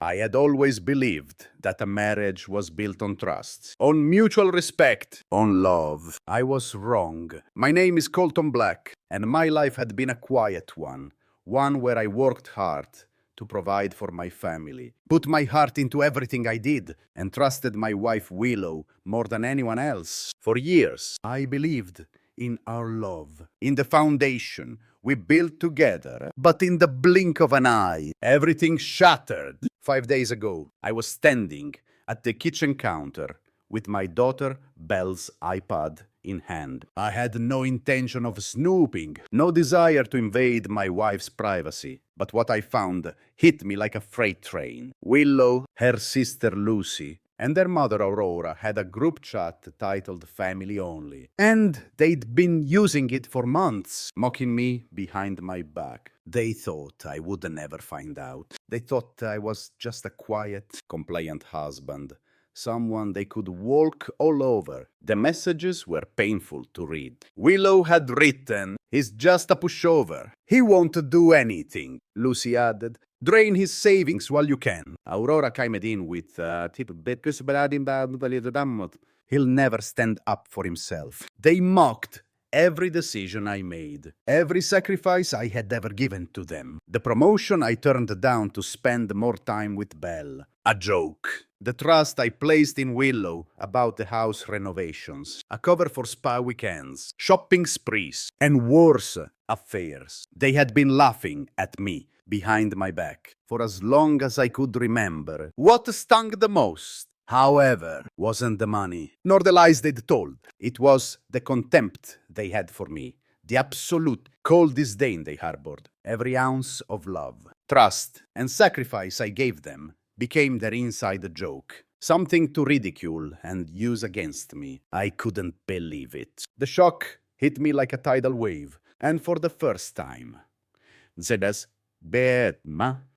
I had always believed that a marriage was built on trust, on mutual respect, on love. I was wrong. My name is Colton Black, and my life had been a quiet one where I worked hard to provide for my family, put my heart into everything I did, and trusted my wife Willow more than anyone else. For years, I believed in our love, in the foundation we built together. But in the blink of an eye, everything shattered. 5 days ago, I was standing at the kitchen counter with my daughter Belle's iPad in hand. I had no intention of snooping, no desire to invade my wife's privacy. But what I found hit me like a freight train. Willow, her sister Lucy, and their mother Aurora had a group chat titled Family Only. And they'd been using it for months, mocking me behind my back. They thought I would never find out. They thought I was just a quiet, compliant husband, someone they could walk all over. The messages were painful to read. Willow had written, "He's just a pushover. He won't do anything," Lucy added. "Drain his savings while you can." Aurora chimed in with, "He'll never stand up for himself." They mocked every decision I made, every sacrifice I had ever given to them. The promotion I turned down to spend more time with Belle. A joke. The trust I placed in Willow about the house renovations. A cover for spa weekends, shopping sprees, and worse, affairs. They had been laughing at me behind my back for as long as I could remember. What stung the most, however, wasn't the money, nor the lies they'd told. It was the contempt they had for me, the absolute cold disdain they harbored. Every ounce of love, trust, and sacrifice I gave them became their inside joke, something to ridicule and use against me. I couldn't believe it. The shock hit me like a tidal wave, and for the first time,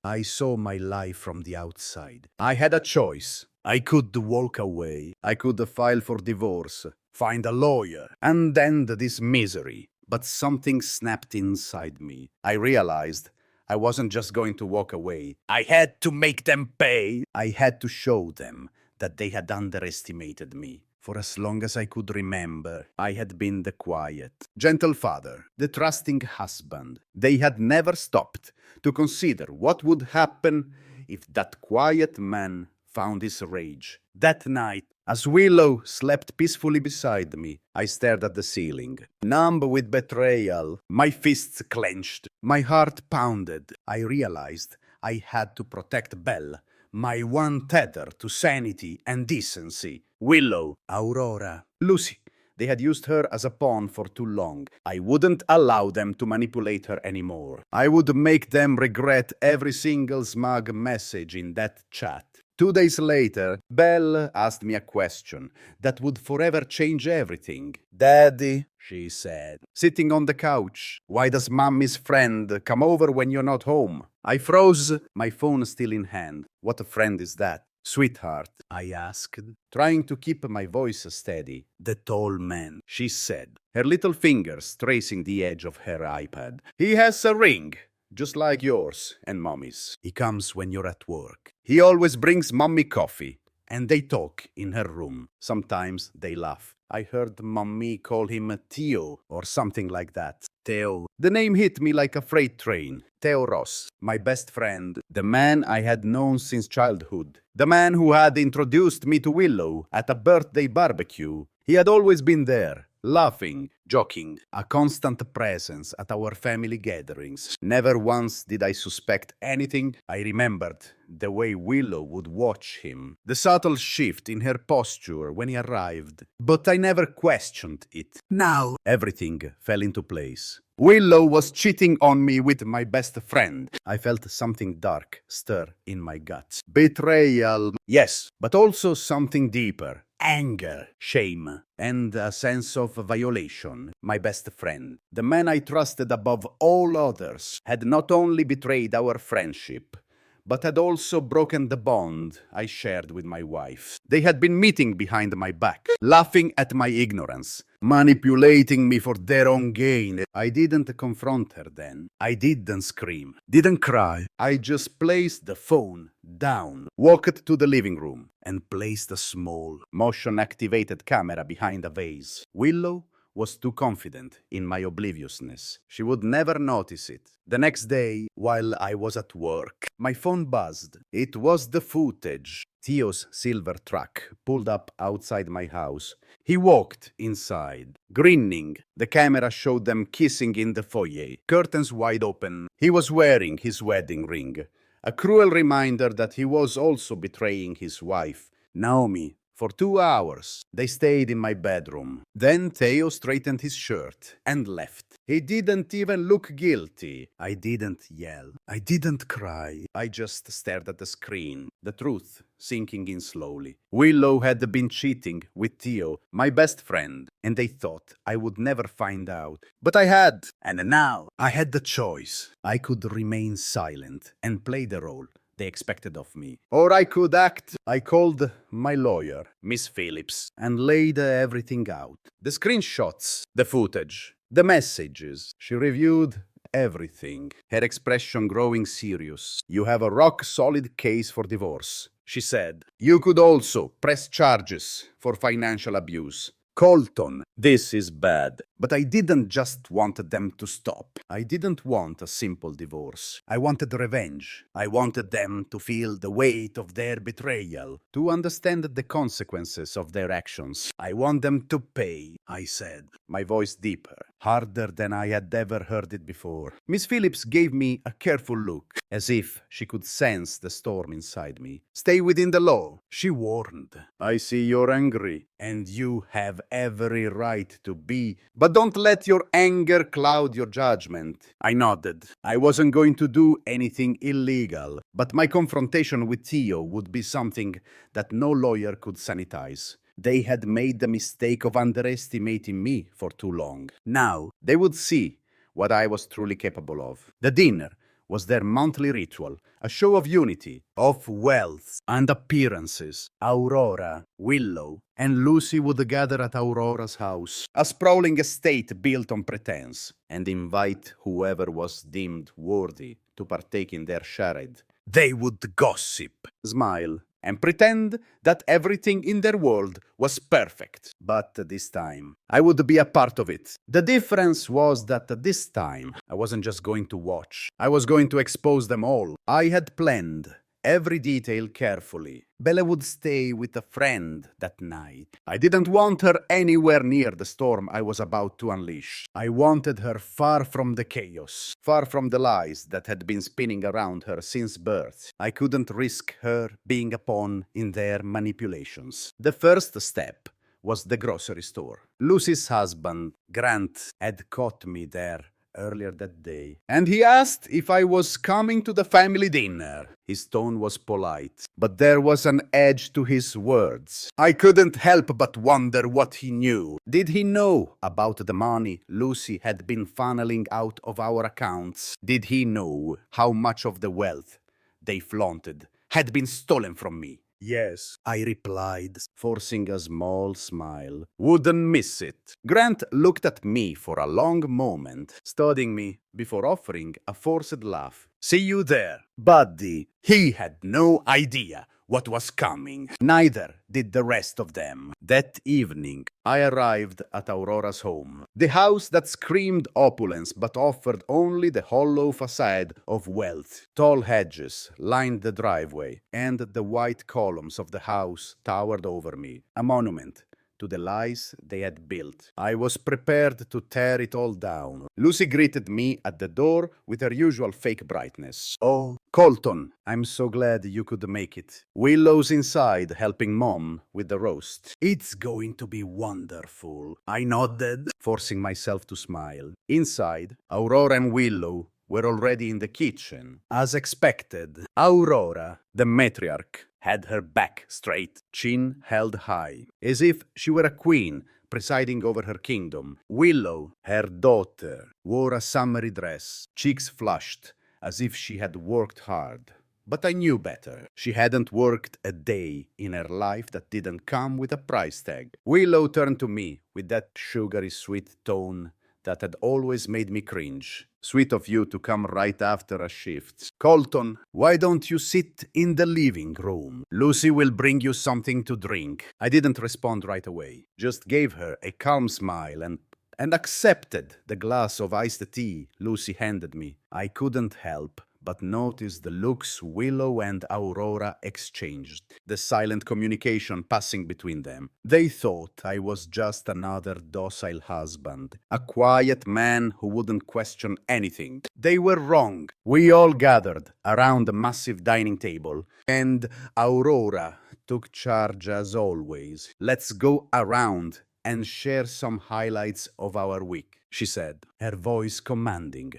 I saw my life from the outside. I had a choice. I could walk away. I could file for divorce, find a lawyer, and end this misery. But something snapped inside me. I realized I wasn't just going to walk away. I had to make them pay. I had to show them that they had underestimated me. For as long as I could remember, I had been the quiet, gentle father, the trusting husband. They had never stopped to consider what would happen if that quiet man found his rage. That night, as Willow slept peacefully beside me, I stared at the ceiling. Numb with betrayal, my fists clenched, my heart pounded. I realized I had to protect Belle, my one tether to sanity and decency. Willow, Aurora, Lucy. They had used her as a pawn for too long. I wouldn't allow them to manipulate her anymore. I would make them regret every single smug message in that chat. 2 days later, Belle asked me a question that would forever change everything. "Daddy," she said, sitting on the couch, "why does Mommy's friend come over when you're not home?" I froze, my phone still in hand. "What a friend is that?" "Sweetheart," I asked, trying to keep my voice steady. "The tall man," she said, her little fingers tracing the edge of her iPad. "He has a ring, just like yours and Mommy's. He comes when you're at work. He always brings Mommy coffee, and they talk in her room. Sometimes they laugh. I heard Mommy call him Theo or something like that. Theo. The name hit me like a freight train. Theo Ross, my best friend, the man I had known since childhood, the man who had introduced me to Willow at a birthday barbecue. He had always been there, laughing, joking, a constant presence at our family gatherings. Never once did I suspect anything. I remembered the way Willow would watch him, the subtle shift in her posture when he arrived, but I never questioned it. Now, everything fell into place. Willow was cheating on me with my best friend. I felt something dark stir in my guts. Betrayal, yes, but also something deeper. Anger, shame, and a sense of violation. My best friend, the man I trusted above all others, had not only betrayed our friendship, but had also broken the bond I shared with my wife. They had been meeting behind my back, laughing at my ignorance, manipulating me for their own gain. I didn't confront her then. I didn't scream, didn't cry. I just placed the phone down, walked to the living room, and placed a small, motion-activated camera behind a vase. Willow was too confident in my obliviousness. She would never notice it. The next day, while I was at work, my phone buzzed. It was the footage. Theo's silver truck pulled up outside my house. He walked inside, grinning. The camera showed them kissing in the foyer, curtains wide open. He was wearing his wedding ring, a cruel reminder that he was also betraying his wife, Naomi. For 2 hours, they stayed in my bedroom. Then Theo straightened his shirt and left. He didn't even look guilty. I didn't yell. I didn't cry. I just stared at the screen, the truth sinking in slowly. Willow had been cheating with Theo, my best friend, and they thought I would never find out. But I had, and now I had the choice. I could remain silent and play the role they expected of me. Or I could act. I called my lawyer, Miss Phillips, and laid everything out. The screenshots, the footage, the messages. She reviewed everything, her expression growing serious. You have a rock-solid case for divorce, she said. You could also press charges for financial abuse. Colton, this is bad. But I didn't just want them to stop. I didn't want a simple divorce. I wanted revenge. I wanted them to feel the weight of their betrayal, to understand the consequences of their actions. I want them to pay, I said, my voice deeper, harder than I had ever heard it before. Miss Phillips gave me a careful look, as if she could sense the storm inside me. Stay within the law, she warned. I see you're angry, and you have every right to be, but don't let your anger cloud your judgment. I nodded. I wasn't going to do anything illegal, but my confrontation with Theo would be something that no lawyer could sanitize. They had made the mistake of underestimating me for too long. Now they would see what I was truly capable of. The dinner was their monthly ritual, a show of unity, of wealth and appearances. Aurora, Willow, and Lucy would gather at Aurora's house, a sprawling estate built on pretense, and invite whoever was deemed worthy to partake in their charade. They would gossip, smile, and pretend that everything in their world was perfect. But this time, I would be a part of it. The difference was that this time, I wasn't just going to watch. I was going to expose them all. I had planned every detail carefully. Bella would stay with a friend that night. I didn't want her anywhere near the storm I was about to unleash. I wanted her far from the chaos, far from the lies that had been spinning around her since birth. I couldn't risk her being a pawn in their manipulations. The first step was the grocery store. Lucy's husband, Grant, had caught me there earlier that day, and he asked if I was coming to the family dinner. His tone was polite, but there was an edge to his words. I couldn't help but wonder what he knew. Did he know about the money Lucy had been funneling out of our accounts? Did he know how much of the wealth they flaunted had been stolen from me? Yes, I replied, forcing a small smile. Wouldn't miss it. Grant looked at me for a long moment, studying me before offering a forced laugh. See you there, buddy. He had no idea what was coming. Neither did the rest of them. That evening, I arrived at Aurora's home. The house that screamed opulence but offered only the hollow facade of wealth. Tall hedges lined the driveway, and the white columns of the house towered over me, a monument to the lies they had built. I was prepared to tear it all down. Lucy greeted me at the door with her usual fake brightness. Oh, Colton, I'm so glad you could make it. Willow's inside helping Mom with the roast. It's going to be wonderful. I nodded, forcing myself to smile. Inside, Aurora and Willow were already in the kitchen. As expected, Aurora, the matriarch, had her back straight, chin held high, as if she were a queen presiding over her kingdom. Willow, her daughter, wore a summery dress, cheeks flushed, as if she had worked hard. But I knew better. She hadn't worked a day in her life that didn't come with a price tag. Willow turned to me with that sugary sweet tone that had always made me cringe. Sweet of you to come right after a shift. Colton, why don't you sit in the living room? Lucy will bring you something to drink. I didn't respond right away. Just gave her a calm smile and accepted the glass of iced tea Lucy handed me. I couldn't help but notice the looks Willow and Aurora exchanged, the silent communication passing between them. They thought I was just another docile husband, a quiet man who wouldn't question anything. They were wrong. We all gathered around the massive dining table, and Aurora took charge as always. Let's go around and share some highlights of our week, she said, her voice commanding.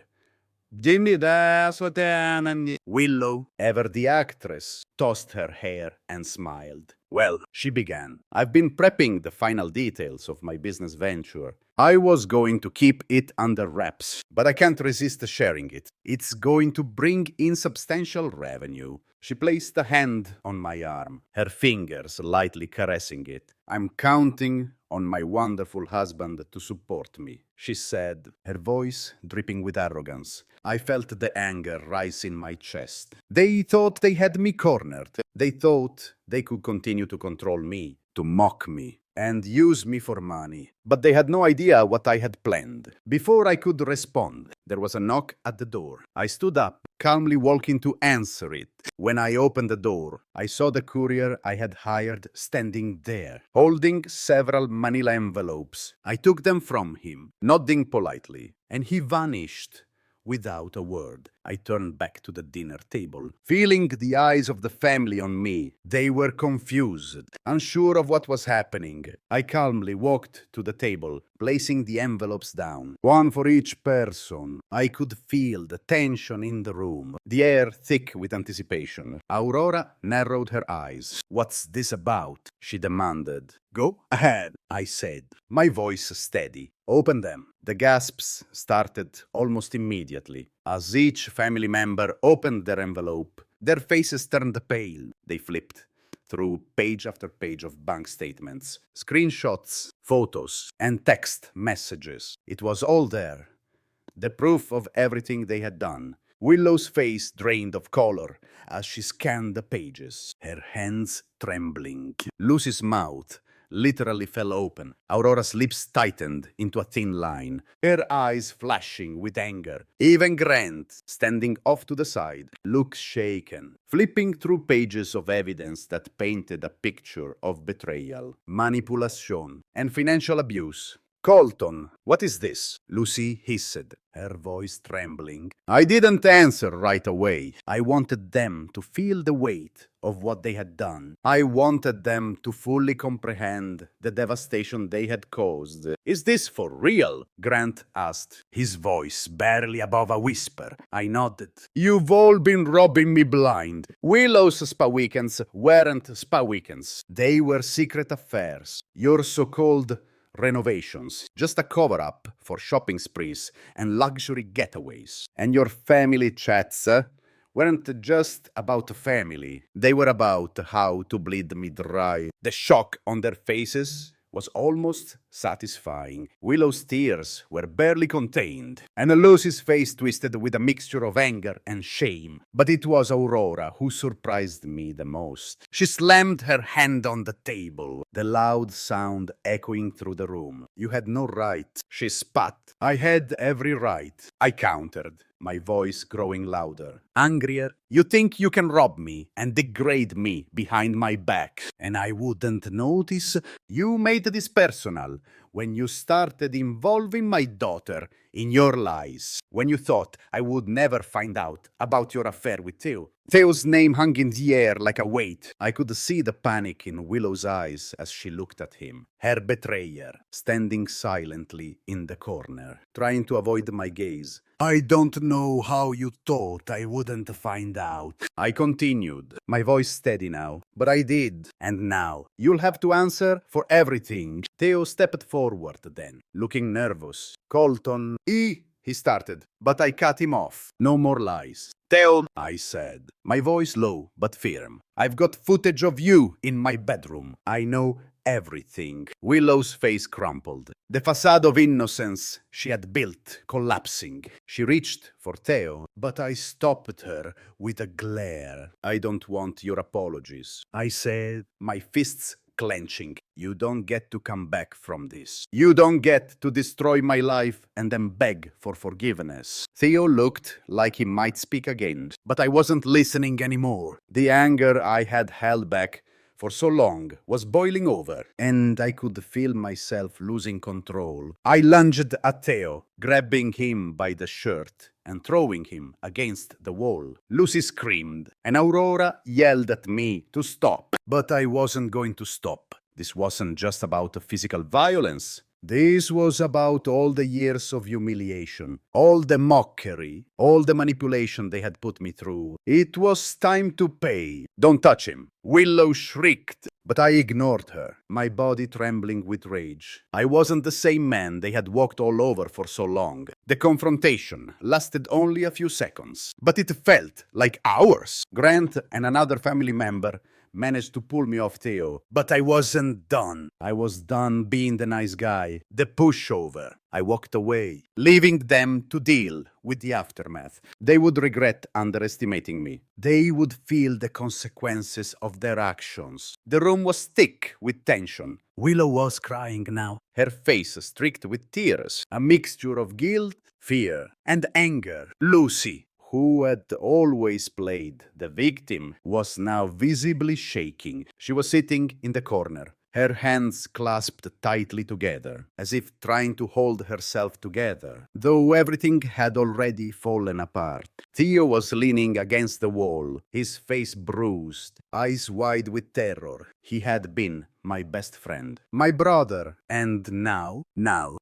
Willow, ever the actress, tossed her hair and smiled. Well, she began. I've been prepping the final details of my business venture. I was going to keep it under wraps, but I can't resist sharing it. It's going to bring in substantial revenue. She placed a hand on my arm, her fingers lightly caressing it. I'm counting on my wonderful husband to support me, she said, her voice dripping with arrogance. I felt the anger rise in my chest. They thought they had me cornered. They thought they could continue to control me, to mock me, and use me for money. But they had no idea what I had planned. Before I could respond, there was a knock at the door. I stood up, calmly walking to answer it. When I opened the door, I saw the courier I had hired standing there, holding several manila envelopes. I took them from him, nodding politely, and he vanished without a word. I turned back to the dinner table, feeling the eyes of the family on me. They were confused, unsure of what was happening. I calmly walked to the table, placing the envelopes down, one for each person. I could feel the tension in the room, the air thick with anticipation. Aurora narrowed her eyes. "What's this about?" she demanded. "Go ahead," I said, my voice steady. "Open them." The gasps started almost immediately. As each family member opened their envelope, their faces turned pale. They flipped through page after page of bank statements, screenshots, photos, and text messages. It was all there, the proof of everything they had done. Willow's face drained of color as she scanned the pages, her hands trembling. Lucy's mouth literally fell open. Aurora's lips tightened into a thin line, her eyes flashing with anger. Even Grant, standing off to the side, looked shaken, flipping through pages of evidence that painted a picture of betrayal, manipulation, and financial abuse. "Colton, what is this?" Lucy hissed, her voice trembling. I didn't answer right away. I wanted them to feel the weight of what they had done. I wanted them to fully comprehend the devastation they had caused. "Is this for real?" Grant asked, his voice barely above a whisper. I nodded. "You've all been robbing me blind. Willow's spa weekends weren't spa weekends. They were secret affairs. Your so-called renovations, just a cover-up for shopping sprees and luxury getaways. And your family chats weren't just about family. They were about how to bleed me dry." The shock on their faces was almost satisfying. Willow's tears were barely contained, and Lucy's face twisted with a mixture of anger and shame. But it was Aurora who surprised me the most. She slammed her hand on the table, the loud sound echoing through the room. "You had no right," she spat. "I had every right," I countered, my voice growing louder, angrier. "You think you can rob me and degrade me behind my back, and I wouldn't notice? You made this personal when you started involving my daughter in your lies, when you thought I would never find out about your affair with Theo." Theo's name hung in the air like a weight. I could see the panic in Willow's eyes as she looked at him, her betrayer, standing silently in the corner, trying to avoid my gaze. "I don't know how you thought I wouldn't find out," I continued, my voice steady now. "But I did. And now you'll have to answer for everything." Theo stepped forward then, looking nervous. "Colton, he started, but I cut him off. "No more lies. Theo," I said, my voice low but firm. "I've got footage of you in my bedroom. I know everything." Willow's face crumpled. The facade of innocence she had built collapsing. She reached for Theo, but I stopped her with a glare. I don't want your apologies, I said, my fists clenching. You don't get to come back from this. You don't get to destroy my life and then beg for forgiveness. Theo looked like he might speak again, but I wasn't listening anymore. The anger I had held back for so long was boiling over, and I could feel myself losing control. I lunged at Theo, grabbing him by the shirt and throwing him against the wall. Lucy screamed, and Aurora yelled at me to stop. But I wasn't going to stop. This wasn't just about physical violence. This was about all the years of humiliation, all the mockery, all the manipulation they had put me through. It was time to pay. Don't touch him. Willow shrieked, but I ignored her, my body trembling with rage. I wasn't the same man they had walked all over for so long. The confrontation lasted only a few seconds, but it felt like hours. Grant and another family member managed to pull me off Theo, but I wasn't done. I was done being the nice guy, the pushover. I walked away, leaving them to deal with the aftermath. They would regret underestimating me. They would feel the consequences of their actions. The room was thick with tension. Willow was crying now, her face streaked with tears, a mixture of guilt, fear, and anger. Lucy, who had always played the victim, was now visibly shaking. She was sitting in the corner, her hands clasped tightly together, as if trying to hold herself together, though everything had already fallen apart. Theo was leaning against the wall, his face bruised, eyes wide with terror. He had been my best friend, my brother, and now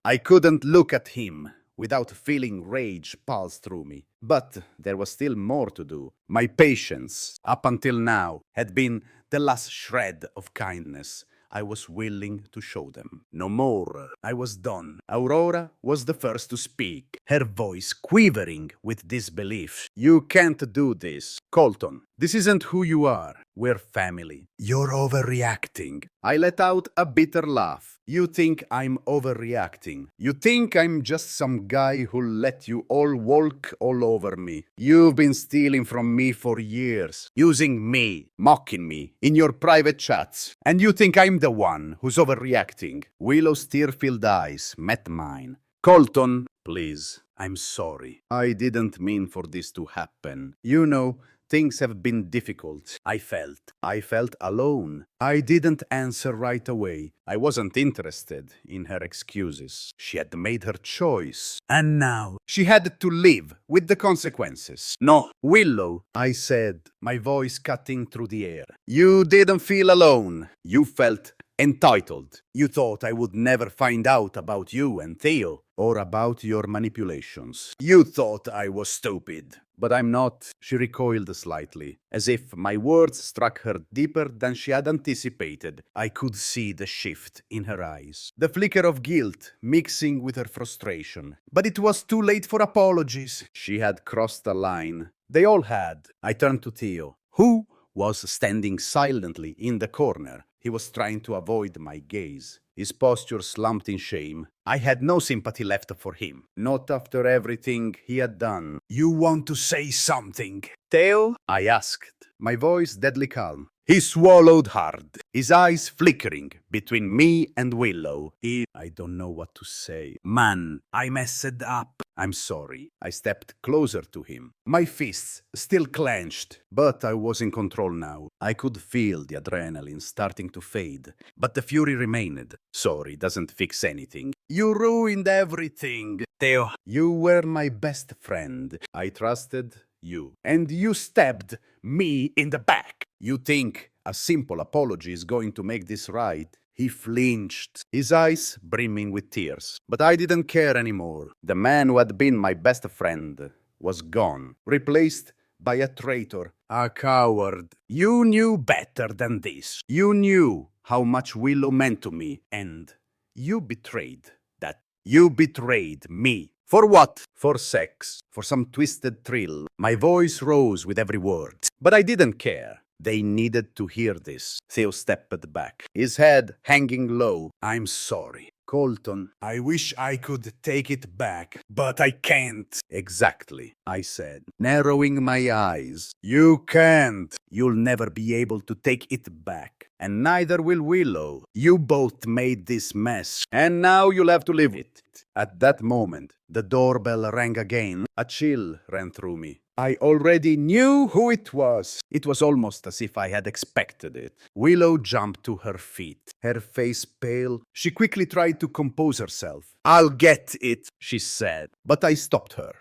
I couldn't look at him without feeling rage pulse through me. But there was still more to do. My patience, up until now, had been the last shred of kindness I was willing to show them. No more. I was done. Aurora was the first to speak, her voice quivering with disbelief. You can't do this. Colton, this isn't who you are. We're family. You're overreacting. I let out a bitter laugh. You think I'm overreacting. You think I'm just some guy who let you all walk all over me. You've been stealing from me for years, using me, mocking me in your private chats. And you think I'm the one who's overreacting. Willow's tear-filled eyes met mine. Colton, please, I'm sorry. I didn't mean for this to happen. You know, things have been difficult. I felt alone. I didn't answer right away. I wasn't interested in her excuses. She had made her choice. And now she had to live with the consequences. No, Willow, I said, my voice cutting through the air. You didn't feel alone. You felt entitled. You thought I would never find out about you and Theo, or about your manipulations. You thought I was stupid. But I'm not. She recoiled slightly, as if my words struck her deeper than she had anticipated. I could see the shift in her eyes, the flicker of guilt mixing with her frustration. But it was too late for apologies. She had crossed the line. They all had. I turned to Theo, who was standing silently in the corner. He was trying to avoid my gaze, his posture slumped in shame. I had no sympathy left for him, not after everything he had done. You want to say something, Theo? I asked, my voice deadly calm. He swallowed hard, his eyes flickering between me and Willow. I don't know what to say. Man, I messed up. I'm sorry. I stepped closer to him, my fists still clenched, but I was in control now. I could feel the adrenaline starting to fade, but the fury remained. Sorry doesn't fix anything. You ruined everything, Theo. You were my best friend. I trusted you, and you stabbed me in the back. You think a simple apology is going to make this right? He flinched, his eyes brimming with tears. But I didn't care anymore. The man who had been my best friend was gone, replaced by a traitor, a coward. You knew better than this. You knew how much Willow meant to me, and you betrayed that. You betrayed me. For what? For sex. For some twisted thrill. My voice rose with every word. But I didn't care. They needed to hear this. Theo stepped back, his head hanging low. I'm sorry, Colton, I wish I could take it back, but I can't. Exactly, I said, narrowing my eyes. You can't. You'll never be able to take it back. And neither will Willow. You both made this mess, and now you'll have to live with it. At that moment, the doorbell rang again. A chill ran through me. I already knew who it was. It was almost as if I had expected it. Willow jumped to her feet, her face pale. She quickly tried to compose herself. I'll get it, she said. But I stopped her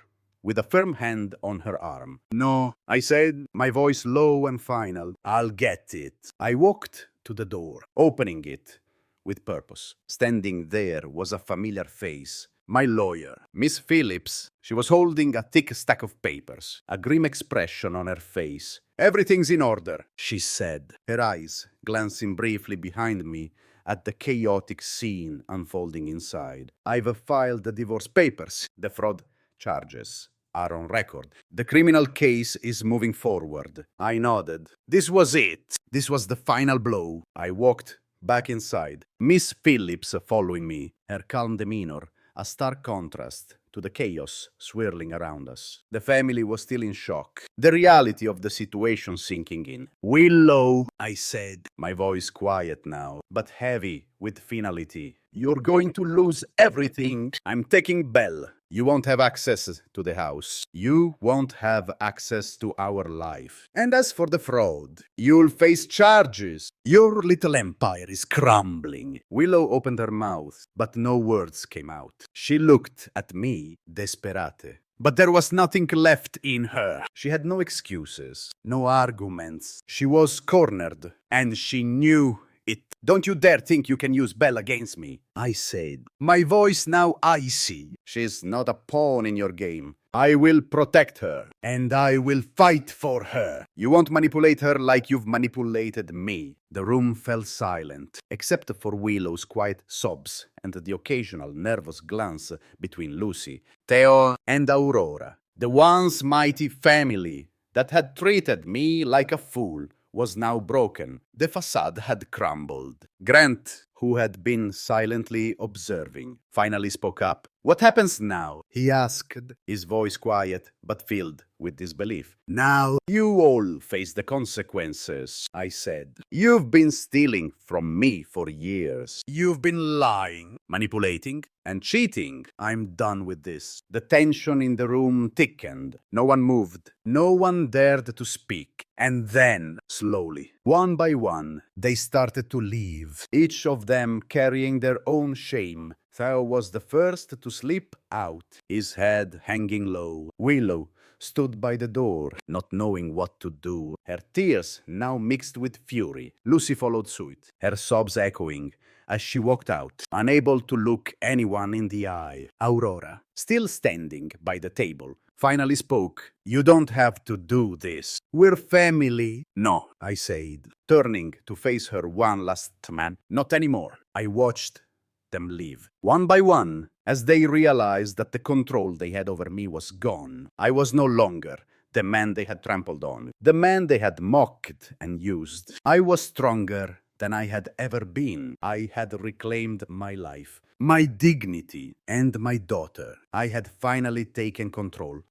with a firm hand on her arm. No, I said, my voice low and final. I'll get it. I walked to the door, opening it with purpose. Standing there was a familiar face. My lawyer, Miss Phillips. She was holding a thick stack of papers, a grim expression on her face. Everything's in order, she said, her eyes glancing briefly behind me at the chaotic scene unfolding inside. I've filed the divorce papers. The fraud charges are on record. The criminal case is moving forward. I nodded. This was it. This was the final blow. I walked back inside, Miss Phillips following me, her calm demeanor a stark contrast to the chaos swirling around us. The family was still in shock, the reality of the situation sinking in. Willow, I said, my voice quiet now, but heavy with finality. You're going to lose everything. I'm taking Belle. You won't have access to the house. You won't have access to our life. And as for the fraud, you'll face charges. Your little empire is crumbling. Willow opened her mouth, but no words came out. She looked at me, desperate. But there was nothing left in her. She had no excuses, no arguments. She was cornered, and she knew it. Don't you dare think you can use Belle against me, I said, my voice now icy. She's not a pawn in your game. I will protect her, and I will fight for her. You won't manipulate her like you've manipulated me. The room fell silent, except for Willow's quiet sobs and the occasional nervous glance between Lucy, Theo, and Aurora. The once mighty family that had treated me like a fool was now broken. The facade had crumbled. Grant, who had been silently observing, finally spoke up. What happens now? He asked, his voice quiet but filled with disbelief. Now you all face the consequences, I said. You've been stealing from me for years. You've been lying, manipulating, and cheating. I'm done with this. The tension in the room thickened. No one moved. No one dared to speak. And then, slowly, one by one, they started to leave, each of them carrying their own shame. Theo was the first to slip out, his head hanging low. Willow stood by the door, not knowing what to do, her tears now mixed with fury. Lucy followed suit, her sobs echoing as she walked out, unable to look anyone in the eye. Aurora, still standing by the table, finally spoke. You don't have to do this. We're family. No, I said, turning to face her one last man. Not anymore. I watched them leave, one by one, as they realized that the control they had over me was gone. I was no longer the man they had trampled on, the man they had mocked and used. I was stronger than I had ever been. I had reclaimed my life, my dignity, and my daughter. I had finally taken control